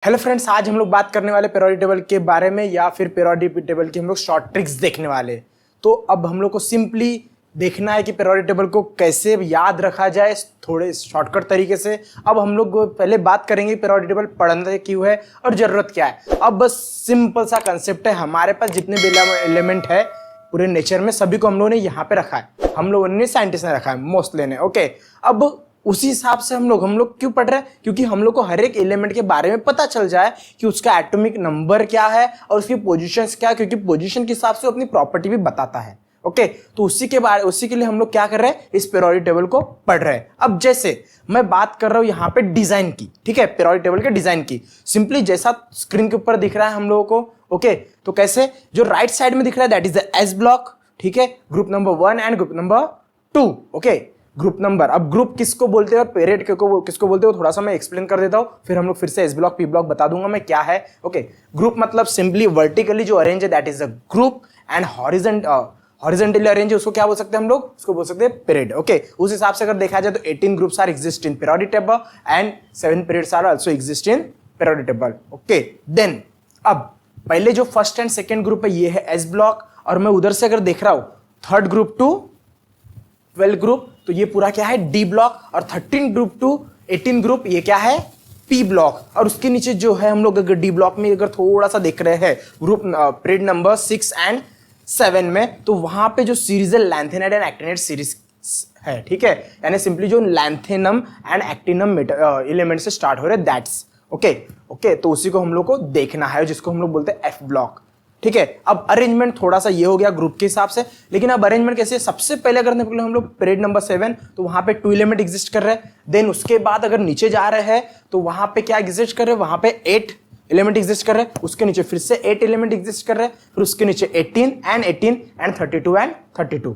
Hello friends, आज हम लोग बात करने वाले पीरियोडिक टेबल के बारे में या फिर पीरियोडिक टेबल की हम लोग शॉर्ट ट्रिक्स देखने वाले। तो अब हम लोग को सिंपली देखना है कि पीरियोडिक टेबल को कैसे याद रखा जाए थोड़े शॉर्टकट तरीके से। अब हम लोग पहले बात करेंगे पीरियोडिक टेबल पढ़ने क्यों है और ज़रूरत क्या है। अब बस सिंपल सा कंसेप्ट है, हमारे पास जितने भी एलिमेंट है पूरे नेचर में सभी को हम लोगों ने यहाँ पे रखा है, हम लोगों ने साइंटिस्ट ने रखा है मोस्टली ने। ओके, अब उसी हिसाब से हम लोग क्यों पढ़ रहे हैं, क्योंकि हम लोग को हर एक एलिमेंट के बारे में पता चल जाए कि उसका एटॉमिक नंबर क्या है और उसकी पोजीशंस क्या है, क्योंकि पोजीशन के हिसाब से अपनी प्रॉपर्टी भी बताता है। ओके, तो उसी के लिए हम लोग क्या कर रहे हैं, इस पीरियोडिक टेबल को पढ़ रहे हैं। अब जैसे मैं बात कर रहा हूं यहाँ पे डिजाइन की, ठीक है, पीरियोडिक टेबल के डिजाइन की। सिंपली जैसा स्क्रीन के ऊपर दिख रहा है हम लोगों को, ओके, तो कैसे जो राइट साइड में दिख रहा है that is the S block, ठीक है, group number 1 and group number 2। Okay, group number, अब ग्रुप किसको बोलते हैं और पीरियड किसको बोलते हो थोड़ा सा मैं एक्सप्लेन कर देता हूं, फिर हम लोग फिर से एस ब्लॉक पी ब्लॉक बता दूंगा मैं क्या है। ओके, ग्रुप मतलब सिंपली वर्टिकली जो अरेंज है that is a group, and horizontally arrange है उसको क्या बोल सकते हैं हम लोग, उसको बोल सकते हैं पीरियड। ओके, उस हिसाब से अगर देखा जाए तो 18 groups are exist in periodic table and 7 periods are also exist in periodic table. Okay, then अब पहले जो फर्स्ट एंड सेकेंड ग्रुप है ये है एस ब्लॉक, और मैं उधर से अगर देख रहा हूं थर्ड ग्रुप टू 12 ग्रुप, तो ये पूरा क्या है डी ब्लॉक, और 13 ग्रुप टू 18 ग्रुप ये क्या है पी ब्लॉक। और उसके नीचे जो है हम लोग अगर डी ब्लॉक में अगर थोड़ा सा देख रहे हैं ग्रुप पीरियड नंबर 6 एंड 7 में, तो वहां पे जो सीरीज है लैंथेनाइड एंड एक्टिनाइड सीरीज है, ठीक है, यानी सिंपली जो लैंथेनम एंड एक्टिनम एलिमेंट से स्टार्ट हो रहे दैट्स ओके, तो उसी को हम लोग को देखना है जिसको हम लोग बोलते हैं एफ ब्लॉक, ठीक है। अब अरेंजमेंट थोड़ा सा ये हो गया ग्रुप के हिसाब से, लेकिन अब अरेंजमेंट कैसे, सबसे पहले अगर हम लोग पीरियड नंबर 7 तो वहां पे 2 एलिमेंट एग्जिस्ट कर रहे हैं। देन उसके बाद अगर नीचे जा रहे हैं तो वहां पे क्या एग्जिस्ट कर रहे हैं, वहां पे 8 एलिमेंट एग्जिस्ट कर रहे हैं, उसके नीचे फिर से 8 एलिमेंट एग्जिस्ट कर रहे हैं, फिर उसके नीचे 18 एंड 32 एंड 32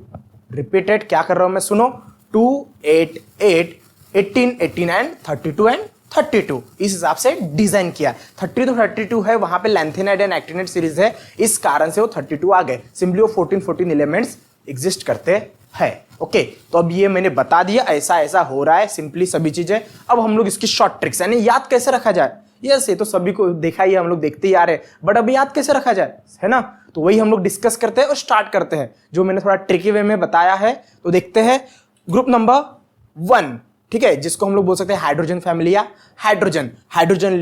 रिपीटेड। क्या कर रहा हूं मैं, सुनो, 2 8 8 18 18 एंड 32 एंड 32 इस हिसाब से डिजाइन किया। 30 तो 32 है, वहां पे लैंथेनाइड एंड एक्टिनाइड सीरीज है, इस कारण से वो 32 आ गए। सिंपली वो 14 एलिमेंट्स एग्जिस्ट करते हैं। ओके, तो अब ये मैंने बता दिया ऐसा ऐसा हो रहा है सिंपली सभी चीजें। अब हम लोग इसकी शॉर्ट ट्रिक्स यानी याद कैसे रखा जाए, यस ये तो सभी को देखा ही है, हम लोग देखते ही आ रहे हैं, बट अब याद कैसे रखा जाए, है ना, तो वही हम लोग डिस्कस करते हैं और स्टार्ट करते हैं जो मैंने थोड़ा ट्रिकी वे में बताया है। तो देखते हैं ग्रुप नंबर 1, ठीक है, जिसको हम लोग बोल सकते हैं हाइड्रोजन फैमिली या hydrogen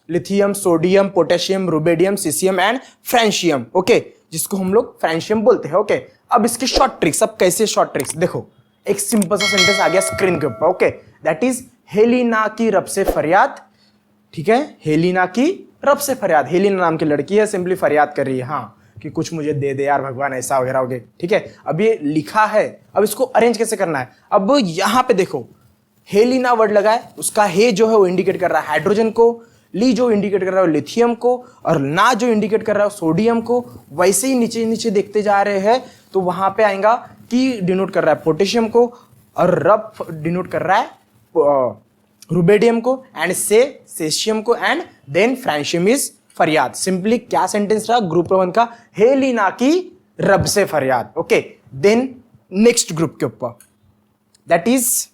lithium sodium potassium rubidium caesium and francium, okay, जिसको हम लोग फ्रेंशियम बोलते हैं। ओके, अब इसकी शॉर्ट ट्रिक्स, अब कैसे शॉर्ट ट्रिक्स, देखो एक सिंपल सा सेंटेंस आ गया स्क्रीन के ऊपर, ओके, दैट इज हेलिना की रब से फरियाद, ठीक है, हेलिना की रब से फरियाद, हेलिना नाम की लड़की है, सिंपली फरियाद कर रही है, हाँ, कि कुछ मुझे दे दे यार भगवान, ऐसा वगैरह हो गया, ठीक है। अब ये लिखा है, अब इसको अरेंज कैसे करना है, अब यहां पे देखो हेलिना वर्ड लगा है, उसका हे जो है वो इंडिकेट कर रहा है हाइड्रोजन को, ली जो इंडिकेट कर रहा है लिथियम को, और ना जो इंडिकेट कर रहा है सोडियम को। वैसे ही नीचे नीचे देखते जा रहे हैं तो वहां पे आएगा कि डिनोट कर रहा है पोटेशियम को, और रब डिनोट कर रहा है रुबेडियम को, एंड सेशियम को, एंड देन फ्रेंशियम इज फरियाद। सिंपली क्या सेंटेंस रहा ग्रुप 1 का, हेलिना की रब से फरियाद। ओके, देन नेक्स्ट ग्रुप के ऊपर that is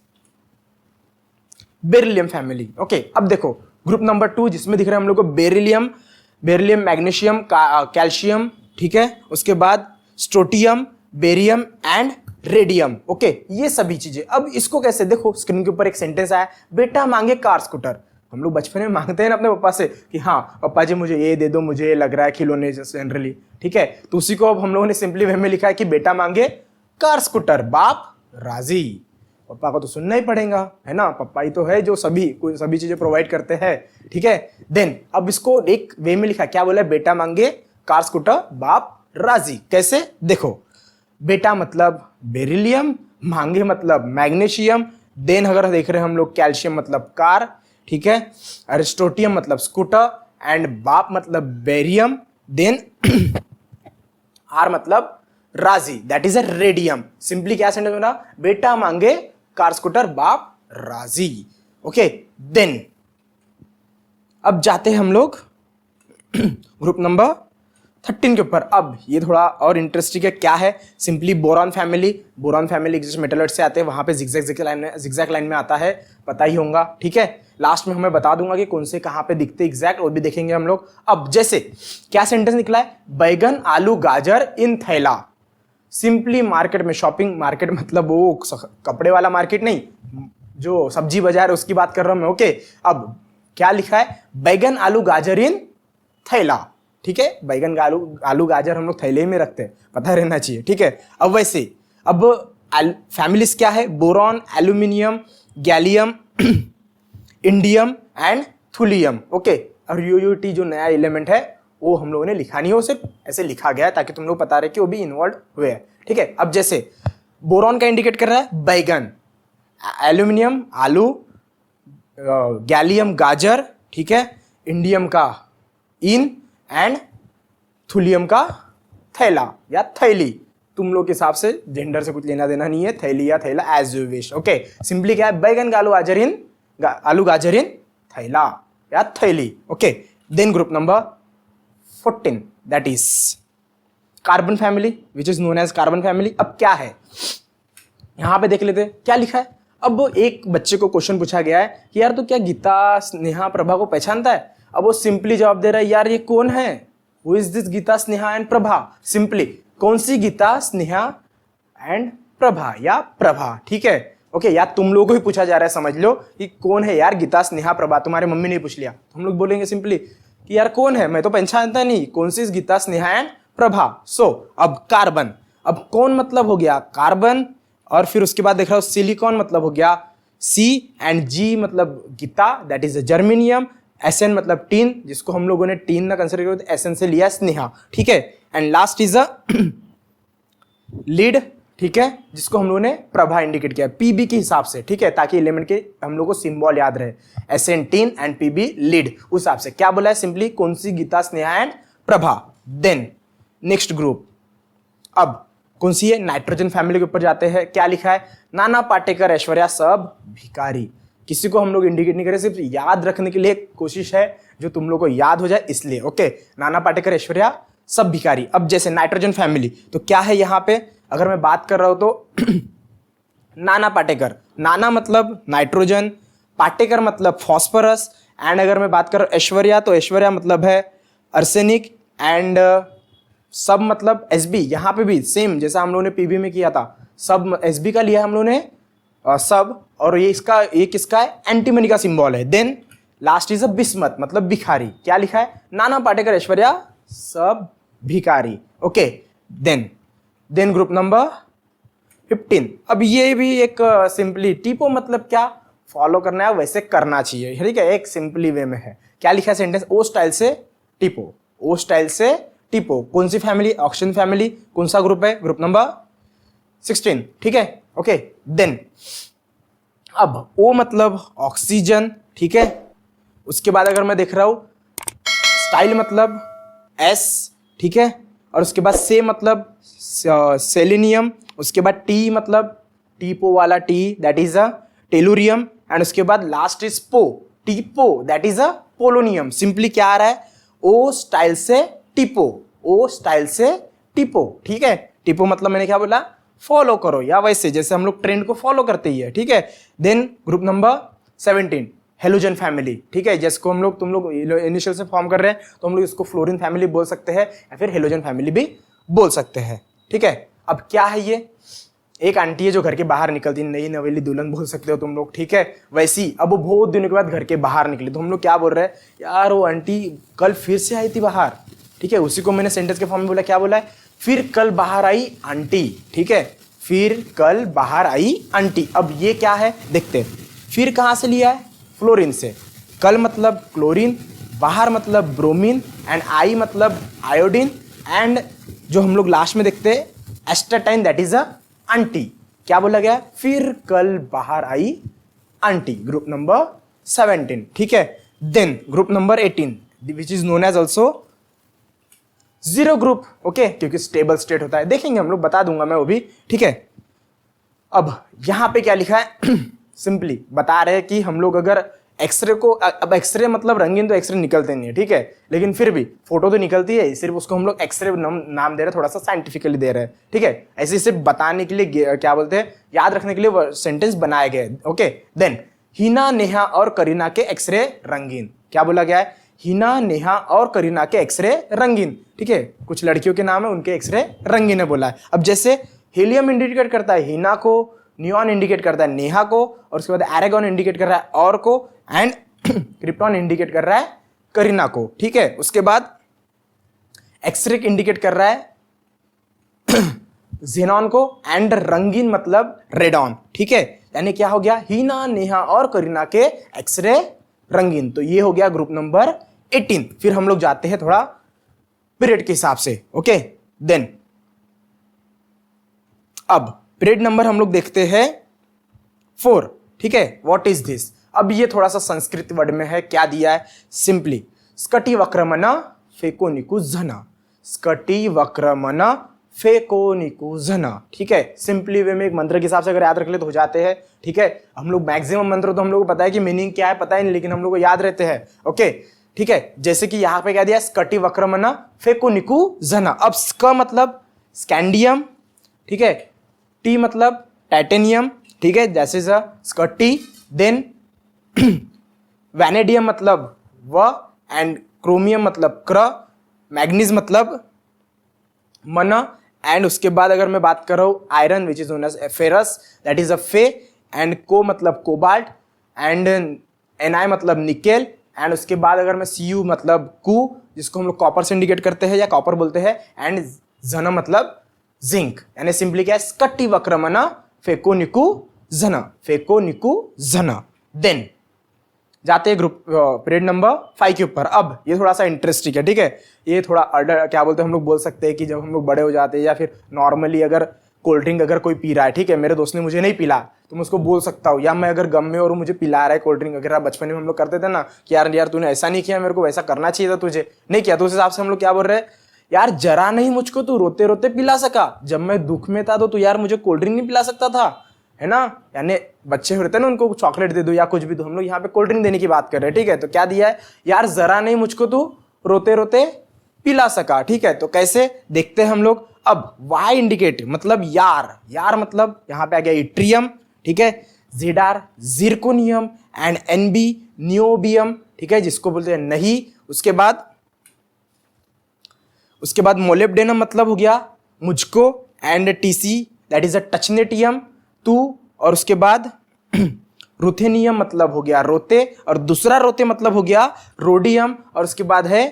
beryllium family. Okay, अब देखो ग्रुप नंबर 2 जिसमें दिख रहा है हम लोग को बेरिलियम मैग्नीशियम कैल्शियम, ठीक है, उसके बाद स्ट्रोटियम बेरियम एंड रेडियम। ओके, ये सभी चीजें। अब इसको कैसे देखो, स्क्रीन के ऊपर एक सेंटेंस आया, बेटा मांगे कार स्कूटर। हम लोग बचपन में मांगते हैं ना अपने पापा से कि हाँ पापा जी मुझे ये दे दो, मुझे ये लग रहा है खिलौने जनरली, ठीक है, तो उसी को अब हम लोगों ने सिंपली वे में लिखा है कि बेटा मांगे कार स्कूटर बाप राजी। पापा को तो सुनना ही पड़ेगा, है ना, पापा ही तो है जो सभी चीजें प्रोवाइड करते हैं, ठीक है। देन अब इसको एक वे में लिखा, क्या बोला, बेटा मांगे कार स्कूटर बाप राजी। कैसे देखो, बेटा मतलब बेरिलियम, मांगे मतलब मैग्नीशियम, देन अगर देख रहे हैं हम लोग कैल्शियम मतलब कार, ठीक है, एरिस्टोटियम मतलब स्कूटर, एंड बाप मतलब बेरियम, देन आर मतलब राजी that is a radium. Simply क्या सेंटेंस बना, बेटा मांगे कार स्कूटर बाप राजी। ओके, देन अब जाते हैं हम लोग ग्रुप नंबर 13 के ऊपर। अब ये थोड़ा और इंटरेस्टिंग है, क्या है, simply boron family. Boron family जिस मेटलर्ड से आते हैं वहां पे जिगजैग लाइन में आता है, पता ही होगा, ठीक है। लास्ट में हमें बता दूंगा कि कौन से कहां पे दिखते एग्जैक्ट, वो भी देखेंगे हम लोग। अब जैसे क्या सेंटेंस निकला है, बैगन आलू गाजर इन थैला। सिंपली मार्केट में, शॉपिंग मार्केट मतलब वो कपड़े वाला मार्केट नहीं, जो सब्जी बाजार उसकी बात कर रहा हूं मैं, ओके। अब क्या लिखा है, बैगन आलू गाजर इन थैला, ठीक है। बैगन का आलू गाजर हम लोग थैले में रखते हैं, पता रहना चाहिए, ठीक है। अब वैसे अब फैमिलीज क्या है, boron, aluminium, gallium, indium and thulium, okay. और यूयूटी जो नया एलिमेंट है वो हम लोगों ने लिखा नहीं है, वो सिर्फ ऐसे लिखा गया है ताकि तुम लोग पता रहे कि वो भी इन्वॉल्व हुए हैं, ठीक है। अब जैसे बोरॉन का इंडिकेट कर रहा है बैगन, एल्यूमिनियम आलू, गैलियम गाजर, ठीक है, इंडियम का इन एंड थुलियम का थैला या थैली। तुम लोग के हिसाब से जेंडर से कुछ लेना देना नहीं है, थैली या थैला as you wish, okay. Simply क्या है, बैगन का आलू गाजर इन थैला या थैली, okay. Then group number 14 that is carbon family which is known as carbon family. अब क्या है, यहां पे देख लेते हैं क्या लिखा है। अब एक बच्चे को क्वेश्चन पूछा गया है कि यार तो क्या गीता, स्नेहा, प्रभा को पहचानता है। अब वो सिंपली जवाब दे रहा है, यार ये कौन है, who is this Gita, Sneha and Prabha. Simply कौन सी गीता, स्नेहा एंड प्रभा या प्रभा, ठीक है, ओके। या तुम लोगों को ही पूछा जा रहा है, समझ लो कि कौन है यार गीता, स्नेहा, प्रभा। तुम्हारे मम्मी ने पूछ लिया तो हम लोग बोलेंगे सिंपली कि यार कौन है, मैं तो पहचानता नहीं, कौन सी गीता, स्नेहा एंड प्रभा। सो अब कार्बन, अब कौन मतलब हो गया कार्बन, और फिर उसके बाद देख रहा हूं सिलिकॉन मतलब हो गया सी, एंड जी मतलब Gita that is germanium, SN मतलब टीन, जिसको हम लोगों ने टीन ना कंसिडर किया तो एसएन से लिया स्नेहा, ठीक है। And last is a lead, ठीक है, जिसको हम लोगों ने प्रभा इंडिकेट किया पीबी के हिसाब से, ठीक है, ताकि एलिमेंट के हम लोग को सिंबल याद रहे, SN tin and PB lead. उस हिसाब से क्या बोला है, सिंपली कौन सी Gita, Sneha and Prabha. Then next group, अब कौन सी है, नाइट्रोजन फैमिली के ऊपर जाते हैं। क्या लिखा है, नाना पाटेकर, ऐश्वर्या, सब भिखारी। किसी को हम लोग इंडिकेट नहीं करें, सिर्फ याद रखने के लिए कोशिश है, जो तुम लोग को याद हो जाए इसलिए, ओके। नाना पाटेकर, ऐश्वर्या, सब भिखारी। अब जैसे नाइट्रोजन फैमिली तो क्या है यहाँ पे, अगर मैं बात कर रहा हूं तो नाना पाटेकर, नाना मतलब नाइट्रोजन, पाटेकर मतलब फॉस्फोरस, एंड अगर मैं बात कर रहा हूं ऐश्वर्या तो ऐश्वर्या मतलब है अर्सेनिक, एंड सब मतलब एसबी। यहाँ पे भी सेम जैसा हम लोगों ने पीबी में किया था, सब एसबी का लिया हम लोगों ने सब, और ये इसका एक इसका है एंटीमनी का सिंबल है। Then last is a bismuth मतलब भिखारी। क्या लिखा है, नाना पाटेकर, ऐश्वर्या, सब भिखारी, ओके। Then group number 15। अब ये भी एक सिंपली टीपो मतलब क्या फॉलो करना है वैसे करना चाहिए, ठीक है, एक सिंपली वे में है। क्या लिखा है सेंटेंस, ओ स्टाइल से टीपो, ओ स्टाइल से टीपो। कौन सी फैमिली, ऑक्सीजन फैमिली। कौन सा ग्रुप है, ग्रुप नंबर 16, ठीक है, ओके। देन अब ओ मतलब ऑक्सीजन, ठीक है। उसके बाद अगर मैं देख रहा हूं स्टाइल मतलब एस, ठीक है, और उसके बाद से मतलब सेलेनियम, उसके बाद टी मतलब टीपो वाला T that is a tellurium, and उसके बाद लास्ट इज पो, टीपो that is a polonium. Simply क्या आ रहा है, ओ स्टाइल से टीपो, ओ स्टाइल से टीपो, ठीक है। टीपो मतलब मैंने क्या बोला, फॉलो करो, या वैसे जैसे हम लोग ट्रेंड को फॉलो करते ही है, ठीक है। Then group number 17 halogen family, ठीक है, जिसको हम लोग तुम लोग इनिशियल से फॉर्म कर रहे हैं तो हम लोग इसको फ्लोरीन फैमिली बोल सकते हैं या फिर हेलोजन फैमिली भी बोल सकते हैं, ठीक है। अब क्या है, ये एक आंटी है जो घर के बाहर निकलती, नई नवेली दुल्हन बोल सकते हो तुम लोग, ठीक है। वैसी अब वो बहुत दिनों के बाद घर के बाहर निकली तो हम लोग क्या बोल रहे हैं, यार वो आंटी कल फिर से आई थी बाहर, ठीक है। उसी को मैंने सेंटेंस के फॉर्म में बोला, क्या बोला है, फिर कल बाहर आई आंटी, ठीक है, फिर कल बाहर आई आंटी। अब ये क्या है देखते हैं, फिर कहाँ से लिया है, फ्लोरीन से। कल मतलब क्लोरीन, बाहर मतलब ब्रोमीन, एंड आई मतलब आयोडीन, एंड जो हम लोग लास्ट में देखते हैं एस्टाटाइन दैट इज अ आंटी। क्या बोला गया, फिर कल बाहर आई आंटी, ग्रुप नंबर 17, ठीक है। Then group number 18 which is known as also zero group, okay, क्योंकि स्टेबल स्टेट होता है, देखेंगे हम लोग, बता दूंगा मैं वो भी, ठीक है। अब यहां पे क्या लिखा है सिंपली बता रहे हैं कि हम लोग अगर एक्सरे को, अब एक्सरे मतलब रंगीन तो एक्सरे निकलते नहीं है, ठीक है, लेकिन फिर भी फोटो तो निकलती है, सिर्फ उसको हम लोग एक्सरे नाम दे रहे हैं, थोड़ा सा साइंटिफिकली दे रहे हैं, ठीक है। ऐसे इसे बताने के लिए क्या बोलते हैं, याद रखने के लिए सेंटेंस बनाए गए। ओके, देन हिना नेहा और करीना के एक्सरे रंगीन। क्या बोला गया है, हिना नेहा और करीना के एक्सरे रंगीन, ठीक है, कुछ लड़कियों के नाम है, उनके एक्सरे रंगीन है बोला है। अब जैसे हीलियम इंडिकेट करता है हिना को, नियॉन इंडिकेट करता है नेहा को, और उसके बाद एरागॉन इंडिकेट कर रहा है और को, एंड क्रिप्टॉन इंडिकेट कर रहा है करीना को, ठीक है। उसके बाद एक्सरे इंडिकेट कर रहा है जेनॉन को, एंड रंगीन मतलब रेडॉन, ठीक है। यानी क्या हो गया, हीना नेहा और करीना के एक्सरे रंगीन। तो ये हो गया ग्रुप नंबर 18। फिर हम लोग जाते हैं थोड़ा पीरियड के हिसाब से। ओके, देन अब पीरियड नंबर हम लोग देखते हैं 4, ठीक है। व्हाट इज दिस, अब ये थोड़ा सा संस्कृत वर्ड में है, क्या दिया है, सिंपली स्कटी वक्रमना फेकोनिकुजना, स्कटी वक्रमना फेकोनिकुजना, ठीक है। सिंपली वे में एक मंत्र के हिसाब से अगर याद रख ले तो हो जाते हैं, ठीक है। हम लोग मैक्सिमम मंत्र तो हम लोग को पता है कि मीनिंग क्या है, पता ही नहीं, लेकिन हम लोग को याद रहते हैं। ओके, ठीक है। जैसे कि यहाँ पे क्या दिया, स्कटी वक्रमना फेकोनिकुजना। अब स्क मतलब स्कैंडियम, ठीक है, टी मतलब टाइटेनियम, ठीक है, जैसे स्कटी, देन वैनेडियम मतलब व, एंड क्रोमियम मतलब क्र, मैग्नीज मतलब मन, एंड उसके बाद अगर मैं बात कर रहा हूँ iron which is known as ferrous, that is a Fe, and Co मतलब कोबाल्ट, एंड एनआई मतलब निकेल, एंड उसके बाद अगर मैं सीयू मतलब कू, जिसको हम लोग कॉपर से इंडिकेट करते हैं या कॉपर बोलते हैं, एंड जन मतलब जिंक। यानी सिंपली क्या है, स्कटी वक्रमना फेकोनिकुजना, फेकोनिकुजना। देन जाते हैं ग्रुप पीरियड नंबर 5 के ऊपर। अब ये थोड़ा सा इंटरेस्टिंग है, ठीक है। ये थोड़ा क्या बोलते हैं, हम लोग बोल सकते हैं कि जब हम लोग बड़े हो जाते हैं, या फिर नॉर्मली अगर कोल्ड ड्रिंक अगर कोई पी रहा है, ठीक है, मेरे दोस्त ने मुझे नहीं पिला तो मैं उसको बोल सकता हूँ, या मैं अगर गम में और मुझे पिला रहा है कोल्ड ड्रिंक वगैरह, बचपन में हम लोग करते थे ना कि यार तूने ऐसा नहीं किया, मेरे को वैसा करना चाहिए था, तुझे नहीं किया, तो उस हिसाब से हम लोग क्या बोल रहे हैं, यार जरा नहीं मुझको तू रोते रोते पिला सका, जब मैं दुख में था तो तू यार मुझे कोल्ड ड्रिंक नहीं पिला सकता था, है ना। यानी बच्चे होते हैं ना, उनको चॉकलेट दे दो या कुछ भी दो, हम लोग यहाँ पे कोल्ड ड्रिंक देने की बात कर रहे हैं, ठीक है। तो क्या दिया है, यार जरा नहीं मुझको तू रोते रोते पिला सका, ठीक है। तो कैसे देखते हैं हम लोग। अब वाई इंडिकेट मतलब यार, यार मतलब यहाँ पे आ गया इट्रियम, ठीक है, जीडार जिरकोनियम, एंड एनबी नियोबियम, ठीक है, जिसको बोलते हैं नहीं। उसके बाद मोलिब्डेनम मतलब हो गया मुझको, and TC that is a technetium तू, और उसके बाद रुथेनियम मतलब हो गया रोते, और दूसरा रोते मतलब हो गया रोडियम, और उसके बाद है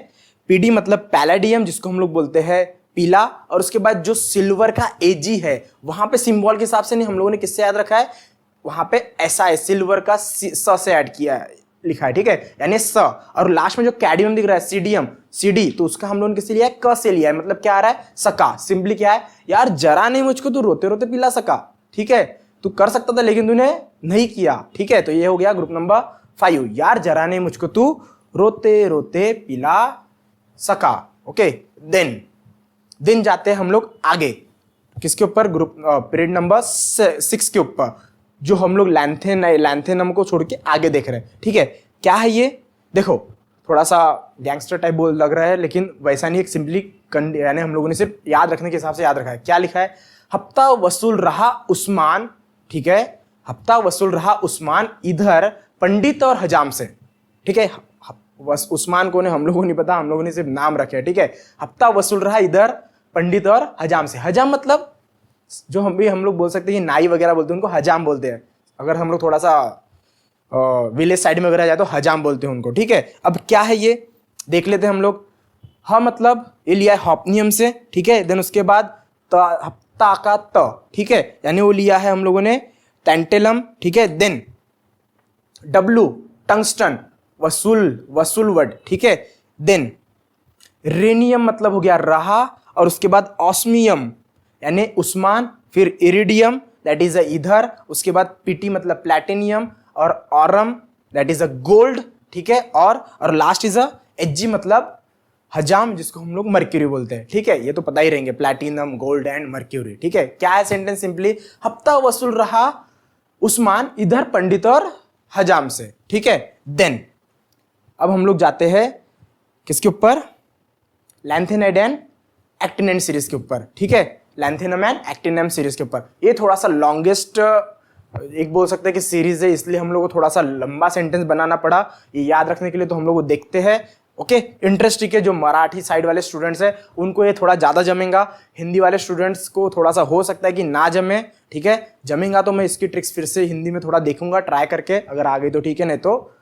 पीडी मतलब पैलेडियम, जिसको हम लोग बोलते हैं पीला। और उसके बाद जो सिल्वर का एजी है, वहां पे सिंबल के हिसाब से नहीं, हम लोगों ने किससे याद रखा है, वहां पे ऐसा है, सिल्वर का स से ऐड किया है, लिखा है, ठीक है, यानी स। और लास्ट में जो कैडियम दिख रहा है सीडियम, सीडी, तो उसका हम लोगों ने किससे लिया है, क से लिया है, मतलब क्या आ रहा है, सका। सिंपली क्या है, यार जरा नहीं मुझको तू रोते रोते पिला सका, ठीक है, तू कर सकता था लेकिन तूने नहीं किया, ठीक है। तो ये हो गया ग्रुप नंबर 5, यार जरा नहीं मुझको तू रोते रोते पिला सका। ओके, देन जाते हैं हम लोग आगे, किसके ऊपर, ग्रुप पीरियड नंबर 6 के ऊपर, जो हम लोग लैंथेनम को छोड़ के आगे देख रहे हैं, ठीक है। क्या है ये, देखो थोड़ा सा गैंगस्टर टाइप बोल लग रहा है, लेकिन वैसा नहीं, एक सिंपली यानी हम लोगों ने सिर्फ याद रखने के हिसाब से याद रखा है। क्या लिखा है, हफ्ता वसूल रहा उस्मान, ठीक है, हफ्ता वसूल रहा उस्मान इधर पंडित और हजाम से, ठीक है। उस्मान को ने हम लोगों को नहीं पता, हम लोगों ने सिर्फ नाम रखे, ठीक है। हफ्ता वसूल रहा इधर पंडित और हजाम से। हजाम मतलब जो हम लोग बोल सकते हैं नाई वगैरह बोलते हैं, उनको हजाम बोलते हैं। अगर हम लोग थोड़ा सा विलेज साइड में वगैरह जाए तो हजाम बोलते हैं उनको, ठीक है। अब क्या है ये देख लेते हैं हम लोग। ह मतलब ये लिया है हॉपनियम से, ठीक है। देन उसके बाद हफ्ता का त, ठीक है, यानी वो लिया है हम लोगों ने टेंटेलम, ठीक है। देन डब्लू टंगस्टन, वसूल वर्ड, ठीक है। देन रेनियम मतलब हो गया रहा, और उसके बाद ऑस्मियम यानी उस्मान, फिर iridium that is a ether, उसके बाद पीटी मतलब प्लैटिनियम, और Aurum that is a gold, ठीक है। और लास्ट इज अ एजी मतलब हजाम, जिसको हम लोग मर्क्यूरी बोलते हैं, ठीक है। ये तो पता ही रहेंगे, प्लैटिनम, गोल्ड एंड मर्क्यूरी, ठीक है। क्या है सेंटेंस, सिंपली हफ्ता वसूल रहा उस्मान इधर पंडित और हजाम से, ठीक है। देन अब हम लोग जाते हैं किसके ऊपर, लैंथेनाइड एंड एक्टिनियम सीरीज के ऊपर, ठीक है, लैंथेनम एंड एक्टिनियम सीरीज के ऊपर। ये थोड़ा सा लॉन्गेस्ट एक बोल सकते हैं कि सीरीज है, इसलिए हम लोग को थोड़ा सा लंबा सेंटेंस बनाना पड़ा ये याद रखने के लिए, तो हम लोग को देखते हैं। ओके, इंटरेस्टिंग है, जो मराठी साइड वाले स्टूडेंट्स हैं उनको ये थोड़ा ज़्यादा जमेगा, हिंदी वाले स्टूडेंट्स को थोड़ा सा हो सकता है कि ना जमे, ठीक है। जमेगा तो मैं इसकी ट्रिक्स फिर से हिंदी में थोड़ा देखूंगा ट्राई करके, अगर आ गई तो ठीक है, नहीं तो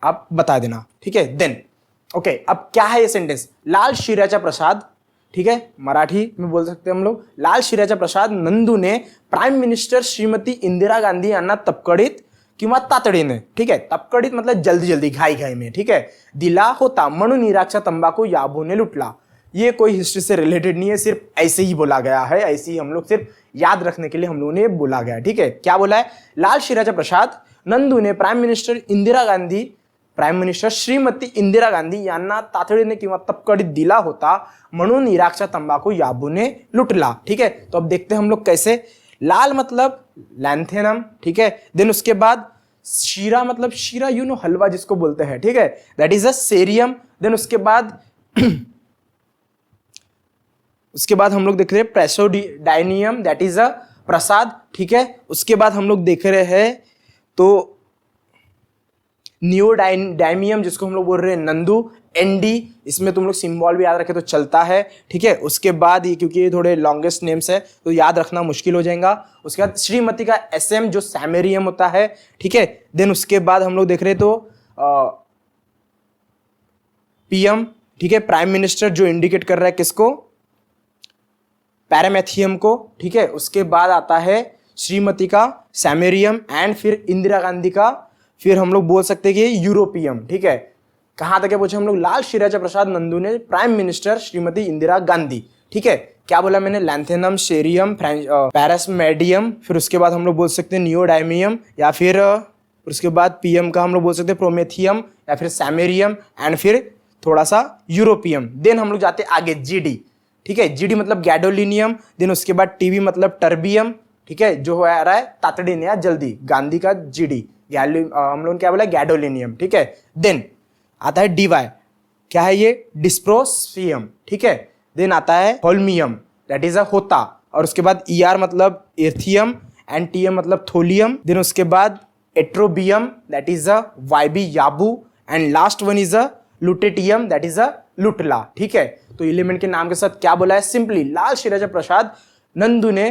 आप बता देना, ठीक है। देन ओके, अब क्या है ये सेंटेंस, लाल शिराचा प्रसाद, ठीक है, मराठी में बोल सकते हैं हम लोग, लाल शिराचा प्रसाद नंदू ने प्राइम मिनिस्टर श्रीमती इंदिरा गांधी यांना तपकडीत किंवा तातडीने, ठीक है, तपकडीत मतलब जल्दी जल्दी घाई घाई में, ठीक है, दिला होता म्हणून इराकचा तंबाखू याबूने लुटला। ये कोई हिस्ट्री से रिलेटेड नहीं है, सिर्फ ऐसे ही बोला गया है, ऐसे ही हम लोग सिर्फ याद रखने के लिए हम लोगों ने बोला गया है, ठीक है। क्या बोला है, लाल शिराचा प्रसाद नंदू ने प्राइम मिनिस्टर श्रीमती इंदिरा गांधी यांना तातडीने किंवा तपकडीत दिला होता म्हणून इराकचा तंबाखू याबूने लुटला, ठीक है। तो अब देखते हैं हम लोग कैसे, लाल मतलब लैंथेनम, ठीक है, देन उसके बाद शीरा मतलब शीरा, यू नो हलवा जिसको बोलते हैं, ठीक है, that is a cerium. Then उसके बाद हम लोग देख रहे हैं प्रेसोडाइनियम, दैट इज अ प्रसाद, ठीक है। उसके बाद हम लोग देख रहे हैं तो नियोडाइमियम जिसको हम लोग बोल रहे हैं नंदू, एनडी, इसमें तुम लोग सिंबल भी याद रखे तो चलता है, ठीक है। उसके बाद ये क्योंकि ये थोड़े लॉन्गेस्ट नेम्स है तो याद रखना मुश्किल हो जाएगा। उसके बाद श्रीमती का एसएम जो सैमेरियम होता है, ठीक है। देन उसके बाद हम लोग देख रहे तो पीएम, ठीक है, प्राइम मिनिस्टर जो इंडिकेट कर रहा है किसको, पैरामेथियम को, ठीक है। उसके बाद आता है श्रीमती का सैमेरियम एंड फिर इंदिरा गांधी का, फिर हम लोग बोल सकते हैं कि यूरोपियम, ठीक है। कहां तक है पूछे हम लोग, लाल शिराचा प्रसाद नंदू ने प्राइम मिनिस्टर श्रीमती इंदिरा गांधी, ठीक है। क्या बोला मैंने, लैंथेनम, शेरियम, पैरासमेडियम, फिर उसके बाद हम लोग बोल सकते हैं नियोडाइमियम, या फिर उसके बाद पीएम का हम लोग बोल सकते हैं प्रोमेथियम या फिर सैमेरियम एंड फिर थोड़ा सा यूरोपियम। देन हम लोग जाते हैं आगे जीडी, ठीक है, जीडी मतलब गैडोलिनियम। देन उसके बाद टीबी मतलब टर्बियम, ठीक है, जो आ रहा है तातड़ीने या जल्दी, गांधी का जीडी, हम लोग क्या बोला गैडोलिनियम, ठीक है। देन आता है डीवाई, क्या है ये, डिस्प्रोस्फियम, ठीक है। देन आता है होल्मियम, दैट इज अ होता, और उसके बाद ईआर मतलब एर्थियम एंड टीएम मतलब थोलियम। देन उसके बाद ytterbium, that is a YB याबू, and last one is a lutetium, that is a लुटला, ठीक है। तो एलिमेंट के नाम के साथ क्या बोला है, सिंपली लाल शिराचा प्रसाद नंदू ने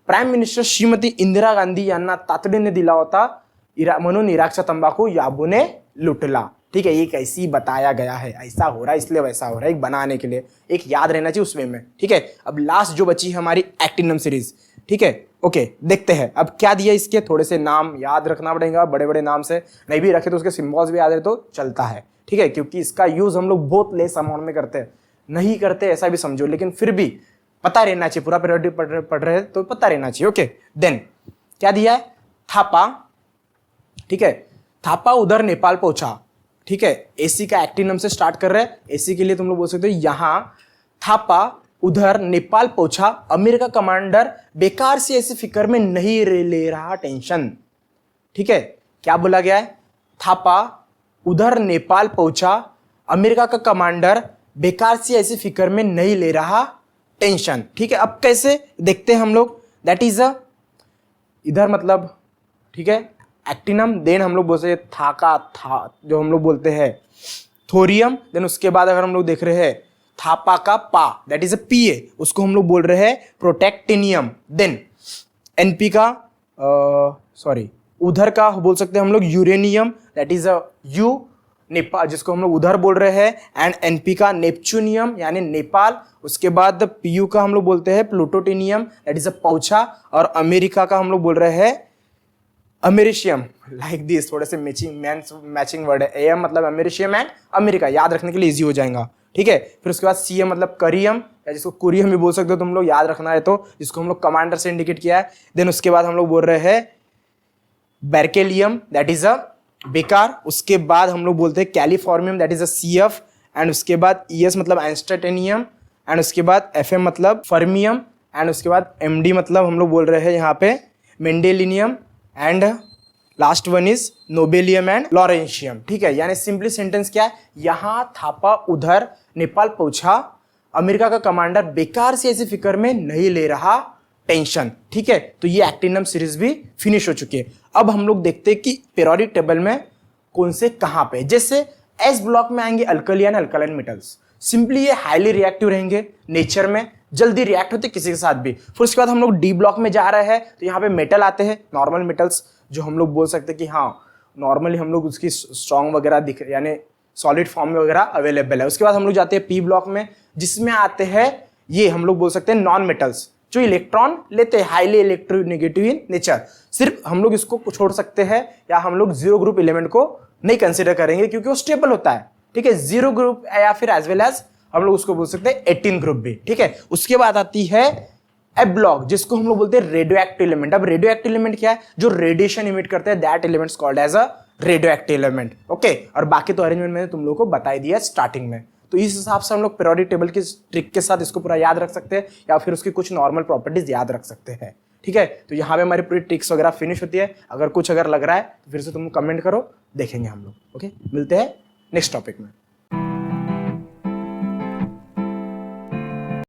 प्राइम मिनिस्टर श्रीमती इंदिरा गांधी यांना तातडीने दिला होता म्हणून इराकचा तंबाखू याबूने लुटला, ठीक है। ये कैसी बताया गया है, ऐसा हो रहा है इसलिए वैसा हो रहा है, एक बनाने के लिए एक याद रहना चाहिए उसमें में, ठीक है। अब लास्ट जो बची है हमारी एक्टिनियम सीरीज, ठीक है। ओके, देखते हैं अब क्या दिया, इसके थोड़े से नाम याद रखना पड़ेगा, बड़े बड़े नाम से नहीं भी रखे तो उसके सिंबल्स भी याद रहे तो चलता है, ठीक है, क्योंकि इसका यूज हम लोग बहुत लेस अमाउंट में करते हैं, नहीं करते ऐसा भी समझो, लेकिन फिर भी पता रहना चाहिए, पूरा पीरियड पढ़ रहे तो पता रहना चाहिए। ओके, देन क्या दिया है, थापा, ठीक है, थापा उधर नेपाल पहुंचा, ठीक है। एसी का एक्टिनम से स्टार्ट कर रहे हैं, एसी के लिए तुम लोग बोल सकते हो यहां थापा उधर नेपाल पहुंचा, अमेरिका कमांडर बेकार से ऐसी फिक्र में नहीं ले रहा टेंशन, ठीक है। क्या बोला गया है, थापा उधर नेपाल पहुंचा, अमेरिका का कमांडर बेकार से ऐसी फिक्र में नहीं ले रहा टेंशन, ठीक है। अब कैसे देखते हैं हम लोग, दैट इज अ इधर मतलब, ठीक है, एक्टिनम। देन हम लोग बोलते हैं थाका था जो हम लोग बोलते हैं थोरियम। देन उसके बाद अगर हम लोग देख रहे हैं थापा का पा, दैट इज अ पीए, उसको हम लोग बोल रहे हैं प्रोटेक्टिनियम। देन एनपी का उधर का बोल सकते हैं हम लोग uranium, that is a you, Nepal जिसको हम लोग उधर बोल रहे हैं, एंड एनपी का नेपच्यूनियम यानी नेपाल। उसके बाद पीयू का हम लोग बोलते हैं प्लूटोटिनियम, दैट इज अ पौछा, और अमेरिका का हम लोग बोल रहे हैं अमेरिशियम, लाइक दिस, थोड़े से मैचिंग वर्ड है, एम मतलब अमेरिशियम एंड अमेरिका, याद रखने के लिए इजी हो जाएगा, ठीक है। फिर उसके बाद सीएम मतलब करियम, या जिसको कुरियम भी बोल सकते हो तुम लोग, याद रखना है तो, जिसको हम लोग कमांडर से इंडिकेट किया है। देन उसके बाद हम लोग बोल रहे हैं बेरकेलियम, दैट इज अ बेकार। उसके बाद हम लोग बोलते हैं californium, that is a CF, and उसके बाद ईएस मतलब एंस्टाटेनियम, एंड उसके बाद एफएम मतलब फर्मियम, एंड उसके बाद एमडी मतलब हम लोग बोल रहे हैं यहाँ पे mendelevium and last one is nobelium and lawrencium. ठीक है, यानी सिंपली सेंटेंस क्या है, यहां थापा उधर नेपाल पहुंचा, अमेरिका का कमांडर बेकार से ऐसी फिक्र में नहीं ले रहा टेंशन। ठीक है, तो ये एक्टिनम सीरीज भी फिनिश हो चुकी है। अब हम लोग देखते हैं कि पीरियोडिक टेबल में कौन से कहां पे, जैसे एस ब्लॉक में आएंगे alkali and alkaline metals. Simply ये हाईली रिएक्टिव रहेंगे, नेचर में जल्दी रिएक्ट होते किसी के साथ भी। फिर उसके बाद हम लोग डी ब्लॉक में जा रहे हैं तो यहाँ पे मेटल आते हैं, नॉर्मल मेटल्स, जो हम लोग बोल सकते हैं कि हाँ नॉर्मली हम लोग उसकी स्ट्रॉन्ग वगैरह दिख यानी सॉलिड फॉर्म में वगैरह अवेलेबल है। उसके बाद हम लोग जाते हैं पी ब्लॉक में, जिसमें आते हैं ये हम लोग बोल सकते हैं नॉन मेटल्स, जो इलेक्ट्रॉन लेते हैं, हाईली इलेक्ट्रोनेगेटिव इन नेचर। सिर्फ हम लोग इसको छोड़ सकते हैं या हम लोग जीरो ग्रुप एलिमेंट को नहीं कंसिडर करेंगे क्योंकि वो स्टेबल होता है। ठीक है, जीरो ग्रुप या फिर एज वेल एज हम लोग उसको बोल सकते हैं 18 ग्रुप भी। ठीक है, उसके बाद आती है एफ ब्लॉक, जिसको हम लोग बोलते हैं रेडियो एक्टिव एलिमेंट। अब रेडियो एक्टिव एलिमेंट क्या है, जो रेडिएशन इमिट करते हैं, that elements called as a radioactive element. Okay, और बाकी तो अरेंजमेंट मैंने तुम लोग को बता दिया स्टार्टिंग में। तो इस हिसाब से हम लोग पीरियोडिक टेबल की ट्रिक के साथ इसको पूरा याद रख सकते हैं या फिर उसकी कुछ नॉर्मल प्रॉपर्टीज याद रख सकते हैं। ठीक है, तो यहाँ पे हमारी पूरी ट्रिक्स वगैरह फिनिश होती है। अगर कुछ लग रहा है तो फिर से तुम कमेंट करो, देखेंगे हम लोग। ओके, मिलते हैं नेक्स्ट टॉपिक में।